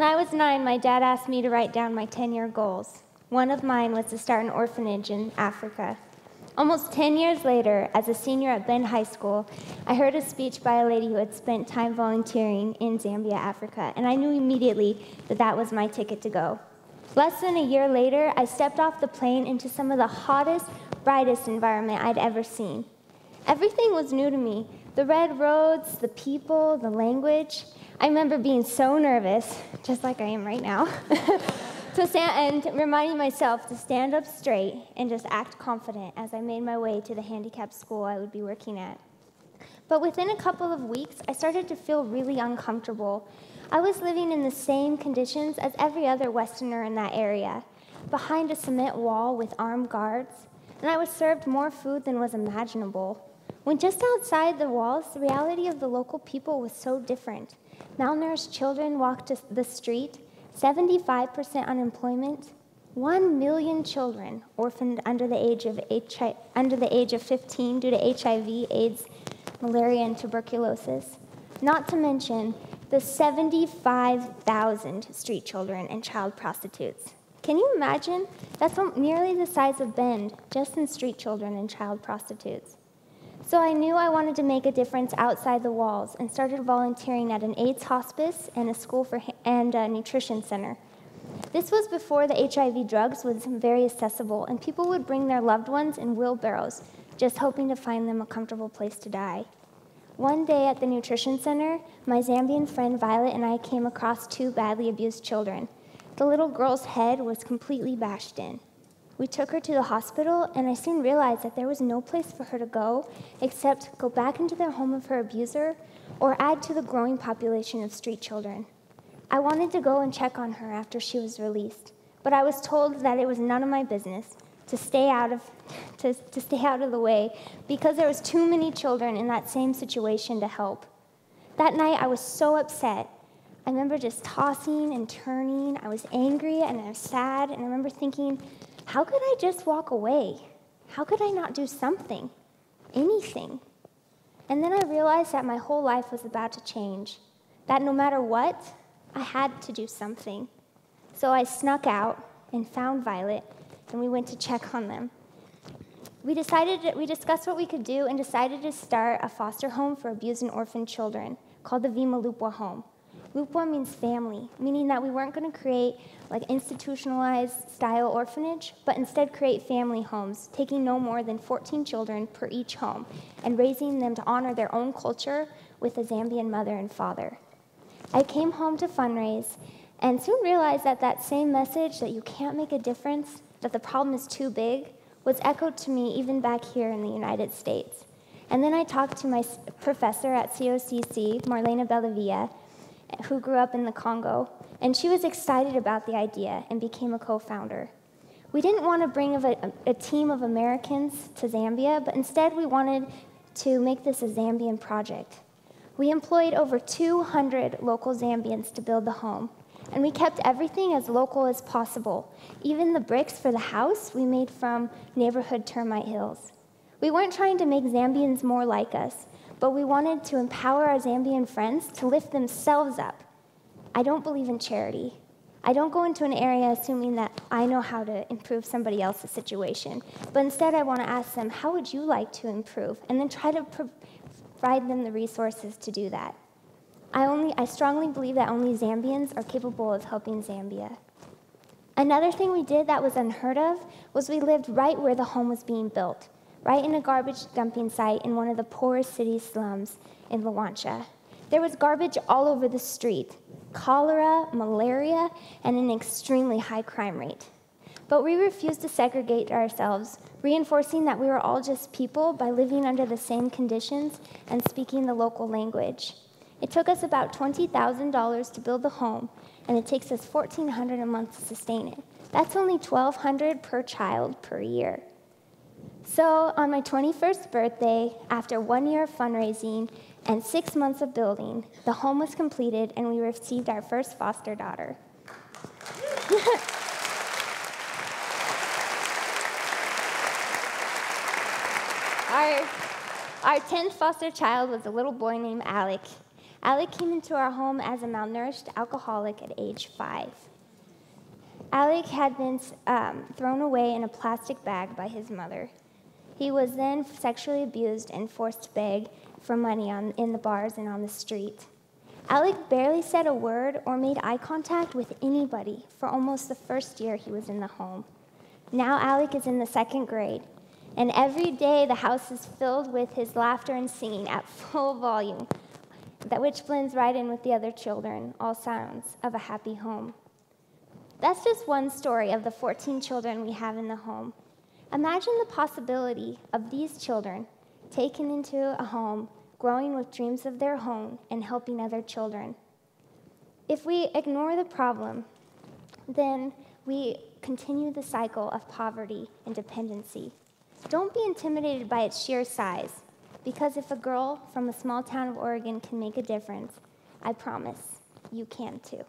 When I was 9, my dad asked me to write down my 10-year goals. One of mine was to start an orphanage in Africa. Almost 10 years later, as a senior at Bend High School, I heard a speech by a lady who had spent time volunteering in Zambia, Africa, and I knew immediately that that was my ticket to go. Less than a year later, I stepped off the plane into some of the hottest, brightest environment I'd ever seen. Everything was new to me. The red roads, the people, the language. I remember being so nervous, just like I am right now, and reminding myself to stand up straight and just act confident as I made my way to the handicapped school I would be working at. But within a couple of weeks, I started to feel really uncomfortable. I was living in the same conditions as every other Westerner in that area, behind a cement wall with armed guards, and I was served more food than was imaginable. When just outside the walls, the reality of the local people was so different. Malnourished children walked the street, 75% unemployment, 1 million children orphaned under the age of 15 due to HIV, AIDS, malaria, and tuberculosis. Not to mention the 75,000 street children and child prostitutes. Can you imagine? That's nearly the size of Bend, just in street children and child prostitutes. So I knew I wanted to make a difference outside the walls and started volunteering at an AIDS hospice and a school and a nutrition center. This was before the HIV drugs was very accessible, and people would bring their loved ones in wheelbarrows, just hoping to find them a comfortable place to die. One day at the nutrition center, my Zambian friend Violet and I came across 2 badly abused children. The little girl's head was completely bashed in. We took her to the hospital, and I soon realized that there was no place for her to go except go back into the home of her abuser or add to the growing population of street children. I wanted to go and check on her after she was released, but I was told that it was none of my business to stay out of the way because there was too many children in that same situation to help. That night, I was so upset. I remember just tossing and turning. I was angry and I was sad, and I remember thinking, how could I just walk away? How could I not do something? Anything? And then I realized that my whole life was about to change, that no matter what, I had to do something. So I snuck out and found Violet, and we went to check on them. We discussed what we could do and decided to start a foster home for abused and orphaned children called the VIMA LUPWA HOME. LUPWA means family, meaning that we weren't going to create like institutionalized style orphanage, but instead create family homes, taking no more than 14 children per each home and raising them to honor their own culture with a Zambian mother and father. I came home to fundraise and soon realized that that same message that you can't make a difference, that the problem is too big, was echoed to me even back here in the United States. And then I talked to my professor at COCC, Marlena Bellavia, who grew up in the Congo, and she was excited about the idea and became a co-founder. We didn't want to bring a team of Americans to Zambia, but instead we wanted to make this a Zambian project. We employed over 200 local Zambians to build the home, and we kept everything as local as possible. Even the bricks for the house we made from neighborhood termite hills. We weren't trying to make Zambians more like us, but we wanted to empower our Zambian friends to lift themselves up. I don't believe in charity. I don't go into an area assuming that I know how to improve somebody else's situation, but instead I want to ask them, how would you like to improve? And then try to provide them the resources to do that. I strongly believe that only Zambians are capable of helping Zambia. Another thing we did that was unheard of was we lived right where the home was being built, right in a garbage dumping site in one of the poorest city slums in Luanshya. There was garbage all over the street, cholera, malaria, and an extremely high crime rate. But we refused to segregate ourselves, reinforcing that we were all just people by living under the same conditions and speaking the local language. It took us about $20,000 to build the home, and it takes us $1,400 a month to sustain it. That's only $1,200 per child per year. So on my 21st birthday, after 1 year of fundraising and 6 months of building, the home was completed and we received our first foster daughter. Our 10th foster child was a little boy named Alick. Alick came into our home as a malnourished alcoholic at age 5. Alick had been thrown away in a plastic bag by his mother. He was then sexually abused and forced to beg for money in the bars and on the street. Alick barely said a word or made eye contact with anybody for almost the first year he was in the home. Now Alick is in the 2nd grade, and every day the house is filled with his laughter and singing at full volume, which blends right in with the other children, all sounds of a happy home. That's just one story of the 14 children we have in the home. Imagine the possibility of these children taken into a home, growing with dreams of their own and helping other children. If we ignore the problem, then we continue the cycle of poverty and dependency. Don't be intimidated by its sheer size, because if a girl from a small town of Oregon can make a difference, I promise you can too.